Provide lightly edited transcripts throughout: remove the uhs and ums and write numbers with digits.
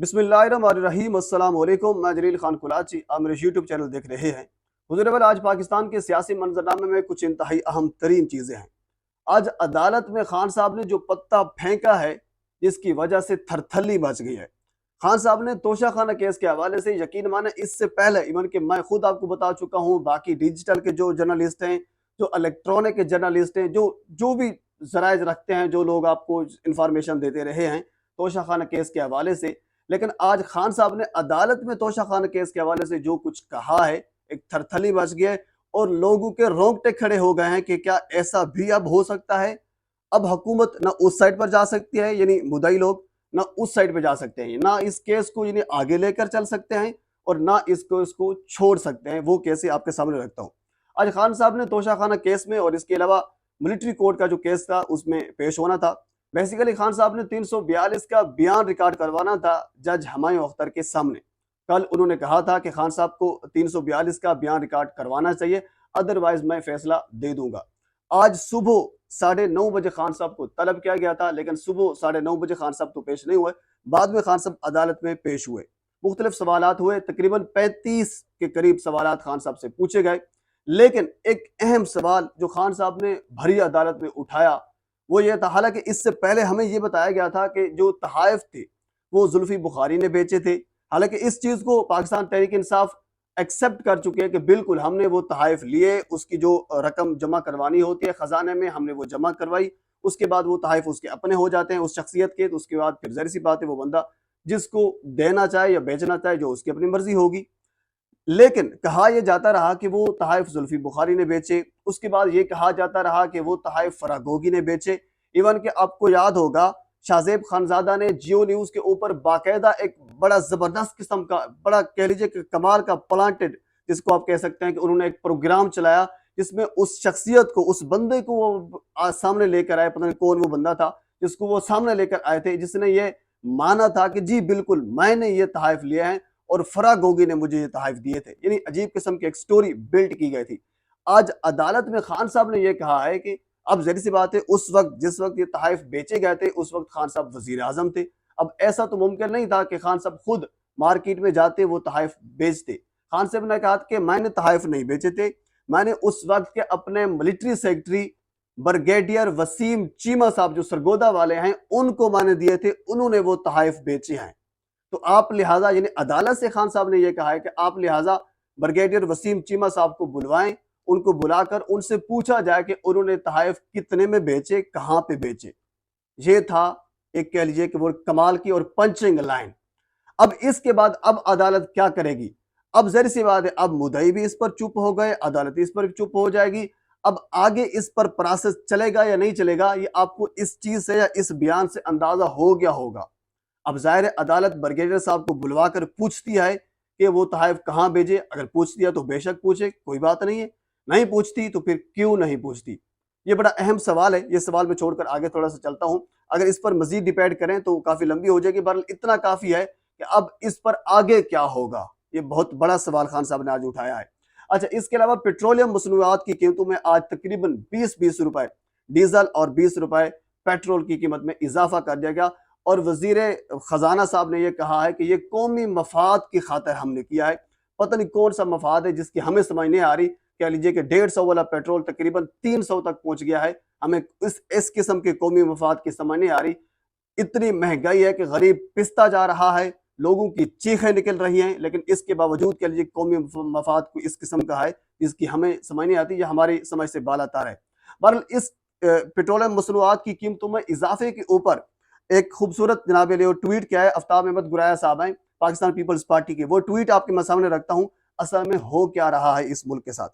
बिस्मिल्लाहिर्रहमानिर्रहीम अस्सलाम वालेकुम। मैं जलील खान कुलाची, आप मेरे यूट्यूब चैनल देख रहे हैं। हुज़ूर अव्वल, आज पाकिस्तान के सियासी मंजरनामे में कुछ इंतहाई अहम तरीन चीज़ें हैं। आज अदालत में खान साहब ने जो पत्ता फेंका है, जिसकी वजह से थरथल्ली मच गई है। खान साहब ने तोशा खाना केस के हवाले से, यकीन माने इससे पहले इवन कि मैं खुद आपको बता चुका हूँ, बाकी डिजिटल के जो जर्नलिस्ट हैं, जो इलेक्ट्रॉनिक के जर्नलिस्ट हैं, जो जो भी जराइज रखते हैं, जो लोग आपको इंफॉर्मेशन देते रहे हैं तोशा खाना केस के हवाले से। लेकिन आज खान साहब ने अदालत में तोशा खाना केस के हवाले से जो कुछ कहा है, एक थरथली मच गई है और लोगों के रोंगटे खड़े हो गए हैं कि क्या ऐसा भी अब हो सकता है। अब हुकूमत ना उस साइड पर जा सकती है, यानी मुद्दई लोग, ना उस साइड पे जा सकते हैं, ना इस केस को यानी आगे लेकर चल सकते हैं और ना इसको छोड़ सकते हैं। वो केस आपके सामने रखता हूँ। आज खान साहब ने तोशा खाना केस में और इसके अलावा मिलिट्री कोर्ट का जो केस था उसमें पेश होना था। बेसिकली खान साहब ने 342 का बयान रिकॉर्ड करवाना था जज हुमायूं अख्तर के सामने। कल उन्होंने कहा था कि खान साहब को 342 का बयान रिकॉर्ड करवाना चाहिए, अदरवाइज मैं फैसला दे दूंगा। आज सुबह 9:30 बजे खान साहब को तलब किया गया था, लेकिन सुबह 9:30 बजे खान साहब तो पेश नहीं हुए। बाद में खान साहब अदालत में पेश हुए, मुख्तलिफ सवालात हुए, तकरीबन 35 के करीब सवालात खान साहब से पूछे गए। लेकिन एक अहम सवाल जो खान साहब ने भरी अदालत में उठाया वो ये था, हालांकि इससे पहले हमें ये बताया गया था कि जो तहाइफ थे वो जुल्फी बुखारी ने बेचे थे। हालांकि इस चीज को पाकिस्तान तहरीक इंसाफ एक्सेप्ट कर चुके हैं कि बिल्कुल हमने वो तहाइफ लिए, उसकी जो रकम जमा करवानी होती है खजाने में हमने वो जमा करवाई, उसके बाद वो तहाइफ उसके अपने हो जाते हैं उस शख्सियत के। तो उसके बाद फिर जाहिर सी बात है वो बंदा जिसको देना चाहे या बेचना चाहे जो उसकी अपनी मर्जी होगी। लेकिन कहा यह जाता रहा कि वो तहाइफ जुल्फी बुखारी ने बेचे, उसके बाद ये कहा जाता रहा कि वो तहाइफ फरागोगी ने बेचे। इवन कि आपको याद होगा शाहजेब खानजादा ने जियो न्यूज के ऊपर बाकायदा एक बड़ा जबरदस्त किस्म का, बड़ा कह लीजिए कि कमाल का प्लांटेड, जिसको आप कह सकते हैं कि उन्होंने एक प्रोग्राम चलाया जिसमें उस शख्सियत को, उस बंदे को वो आज सामने लेकर आए। पता नहीं कौन वो बंदा था जिसको वो सामने लेकर आए थे, जिसने ये माना था कि जी बिल्कुल मैंने ये तहाइफ लिए हैं और फराग गोगी ने मुझे ये तहाइफ दिए थे। यानी अजीब किस्म की एक स्टोरी बिल्ड की गई थी। आज अदालत में खान साहब ने यह कहा है कि अब जाहिर सी बात है उस वक्त जिस वक्त ये तहाइफ बेचे गए थे उस वक्त खान साहब वजीर आजम थे। अब ऐसा तो मुमकिन नहीं था कि खान साहब खुद मार्केट में जाते वो तहाइफ बेचते। खान साहब ने कहा कि मैंने तहाइफ नहीं बेचे थे, मैंने उस वक्त के अपने military secretary brigadier Waseem Cheema साहब जो सरगोदा वाले हैं उनको मैंने दिए थे, उन्होंने वो तहाइफ बेचे हैं। तो आप लिहाजा, यानी अदालत से खान साहब ने यह कहा है कि आप लिहाजा ब्रिगेडियर वसीम चीमा साहब को बुलवाएं, उनको बुलाकर उनसे पूछा जाए कि उन्होंने तहाइफ कितने में बेचे, कहां पे बेचे। ये था एक कह लीजिए कि वो कमाल की और पंचिंग लाइन। अब इसके बाद अब अदालत क्या करेगी? अब जाहिर सी बात है अब मुद्दई भी इस पर चुप हो गए, अदालत इस पर चुप हो जाएगी। अब आगे इस पर प्रोसेस चलेगा या नहीं चलेगा, ये आपको इस चीज से या इस बयान से अंदाजा हो गया होगा। अब जाहिर है अदालत ब्रिगेडियर साहब को बुलवाकर पूछती है कि वो तहाइफ कहाँ भेजे। अगर पूछती है तो बेशक पूछे, कोई बात नहीं है। नहीं पूछती तो फिर क्यों नहीं पूछती? ये बड़ा अहम सवाल है। ये सवाल मैं छोड़कर आगे थोड़ा सा चलता हूँ। अगर इस पर मजीद डिपेंड करें तो काफी लंबी हो जाएगी, बहरहाल इतना काफी है कि अब इस पर आगे क्या होगा, ये बहुत बड़ा सवाल खान साहब ने आज उठाया है। अच्छा, इसके अलावा पेट्रोलियम मसनूआत की कीमतों में आज तकरीबन 20 रुपए डीजल और 20 रुपए पेट्रोल की कीमत में इजाफा कर दिया गया। और वजीर खजाना साहब ने यह कहा है कि ये कौमी मफाद की खातिर हमने किया है। पता नहीं कौन सा मफाद है जिसकी हमें समझ नहीं आ रही। कह लीजिए कि 150 वाला पेट्रोल तकरीबन 300 तक पहुंच गया है। हमें इस किस्म के कौमी मफाद की समझ नहीं आ रही। इतनी महंगाई है कि गरीब पिसता जा रहा है, लोगों की चीखें निकल रही हैं, लेकिन इसके बावजूद कह लीजिए कौमी मफाद को इस किस्म का है जिसकी हमें समझ नहीं आती या हमारी समझ से बालातार है। बहरहाल इस पेट्रोलियम मसनूआत की कीमतों में इजाफे के ऊपर एक खूबसूरत जनाब ले ट्वीट किया है आफ्ताब अहमद गुराया साहब हैं पाकिस्तान पीपल्स पार्टी के। वो ट्वीट आपके मैं सामने रखता हूं, असल में हो क्या रहा है इस मुल्क के साथ।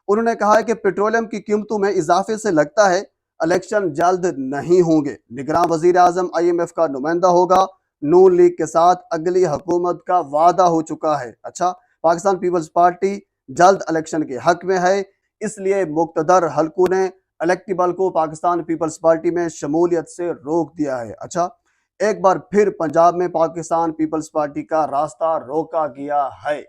उन्होंने कहा है कि पेट्रोलियम की कीमतों में इजाफे से लगता है इलेक्शन जल्द नहीं होंगे। निगरान वजीर आजम IMF का नुमाइंदा होगा, नून लीग के साथ अगली हुकूमत का वादा हो चुका है। अच्छा, पाकिस्तान पीपल्स पार्टी जल्द इलेक्शन के हक में है, इसलिए मुक्तदर हलकों ने इलेक्टेबल को पाकिस्तान पीपल्स पार्टी में शमूलियत से रोक दिया है। अच्छा, एक बार फिर पंजाब में पाकिस्तान पीपल्स पार्टी का रास्ता रोका गया है।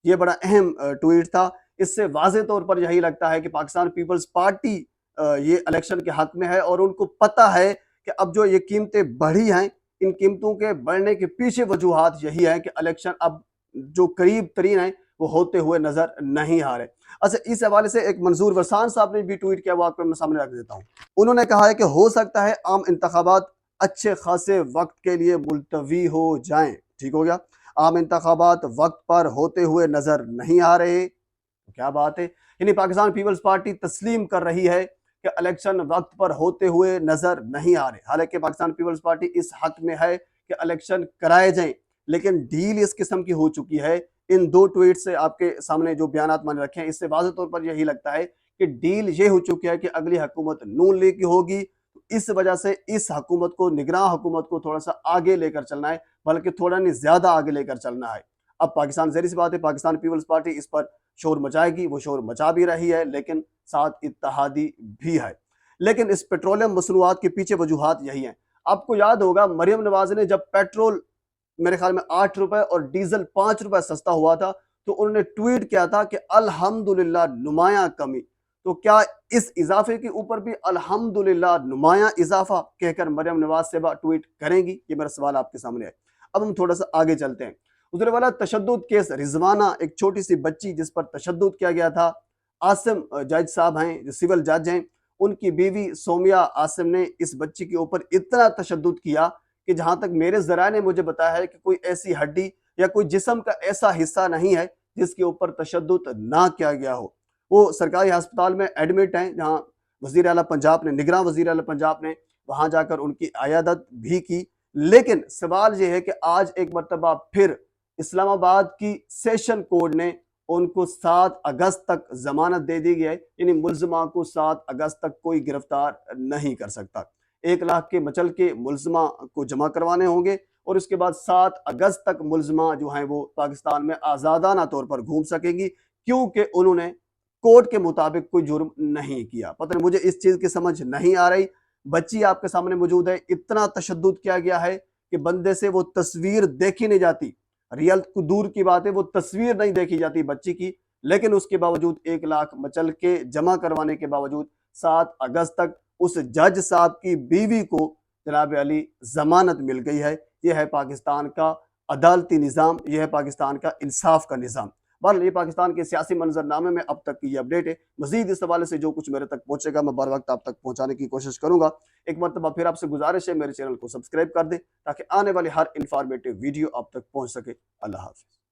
ये बड़ा अहम ट्वीट था। इससे वाज़े तौर पर यही लगता है कि पाकिस्तान पीपल्स पार्टी ये इलेक्शन के हक में है और उनको पता है कि अब जो ये कीमतें बढ़ी हैं इन कीमतों के बढ़ने के पीछे वजूहात यही है कि इलेक्शन अब जो करीब तरीन है वो होते हुए नजर नहीं आ रहे। अच्छा, इस हवाले से एक मंजूर वरसान साहब ने भी ट्वीट किया, वो आपको मैं सामने रख देता हूँ। उन्होंने कहा है कि हो सकता है आम इंतखाबात अच्छे खासे वक्त के लिए मुलतवी हो जाएं। ठीक हो गया, आम इंतखाबात वक्त पर होते हुए नजर नहीं आ रहे, तो क्या बात है। यानी पाकिस्तान पीपल्स पार्टी तस्लीम कर रही है कि इलेक्शन वक्त पर होते हुए नजर नहीं आ रहे। हालांकि पाकिस्तान पीपल्स पार्टी इस हक में है कि इलेक्शन कराए जाएं, लेकिन डील इस किस्म की हो चुकी है। इन दो ट्वीट से आपके सामने जो बयान मैंने रखे हैं, इससे वाज़ेह तौर पर यही लगता है कि डील ये हो चुकी है कि अगली हुकूमत नून लीग की होगी। इस वजह से इस हुकूमत को, निगरान हुकूमत को थोड़ा सा आगे लेकर चलना है, बल्कि थोड़ा नहीं ज्यादा आगे लेकर चलना है। अब पाकिस्तान, ज़ाहिर सी बात है, पाकिस्तान पीपल्स पार्टी इस पर शोर मचाएगी, वो शोर मचा भी रही है, लेकिन साथ इत्तेहादी भी है। लेकिन इस पेट्रोलियम मसनूआत के पीछे वजूहात यही हैं। आपको याद होगा मरियम नवाज ने जब पेट्रोल मेरे ख्याल में 8 रुपए और डीजल 5 रुपए सस्ता हुआ था, तो उन्होंने ट्वीट किया था कि अल्हम्दुलिल्लाह नुमाया कमी। तो क्या इस इजाफे के ऊपर भी अल्हम्दुलिल्लाह नुमाया इजाफा कहकर मरियम नवाज सेबा ट्वीट करेंगी? ये मेरा सवाल आपके सामने है। अब हम थोड़ा सा आगे चलते हैं। उधर वाला तशद्दुद केस, रिजवाना एक छोटी सी बच्ची जिस पर तशद्दुद किया गया था, आसिम जज साहब हैं जो सिविल जज हैं, उनकी बीवी सोमिया आसिम ने इस बच्ची के ऊपर इतना तशद्दुद किया कि जहां तक मेरे जरा ने मुझे बताया है कि कोई ऐसी हड्डी या कोई जिस्म का ऐसा हिस्सा नहीं है जिसके ऊपर तशद्दुद ना किया गया हो। वो सरकारी अस्पताल में एडमिट हैं, जहां वजीर आला पंजाब ने, निगरान वजीर आला पंजाब ने वहां जाकर उनकी अयादत भी की। लेकिन सवाल ये है कि आज एक मरतबा फिर इस्लामाबाद की सेशन कोर्ट ने उनको 7 अगस्त तक जमानत दे दी गई है। यानी मुल्जिमा को 7 अगस्त तक कोई गिरफ्तार नहीं कर सकता। 1 लाख के मचल के मुल्जिमा को जमा करवाने होंगे और उसके बाद 7 अगस्त तक मुल्जिमा जो हैं वो पाकिस्तान में आज़ादाना तौर पर घूम सकेंगी, क्योंकि उन्होंने कोर्ट के मुताबिक कोई जुर्म नहीं किया। पता नहीं, मुझे इस चीज़ की समझ नहीं आ रही। बच्ची आपके सामने मौजूद है, इतना तशद्दुद किया गया है कि बंदे से वो तस्वीर देखी नहीं जाती। रियल को दूर की बात है, वो तस्वीर नहीं देखी जाती बच्ची की, लेकिन उसके बावजूद 1 लाख मचल के जमा करवाने के बावजूद 7 अगस्त तक उस जज साहब की बीवी को जनाब अली जमानत मिल गई है। यह है पाकिस्तान का अदालती निज़ाम, यह है पाकिस्तान का इंसाफ का निज़ाम। बहरहाल ये पाकिस्तान के सियासी मंजरनामे में अब तक की ये अपडेट है। मजीद इस हवाले से जो कुछ मेरे तक पहुंचेगा मैं बर वक्त आप तक पहुंचाने की कोशिश करूंगा। एक मरतबा फिर आपसे गुजारिश है, मेरे चैनल को सब्सक्राइब कर दें ताकि आने वाली हर इंफॉर्मेटिव वीडियो आप तक पहुंच सके। अल्लाह हाफिज़।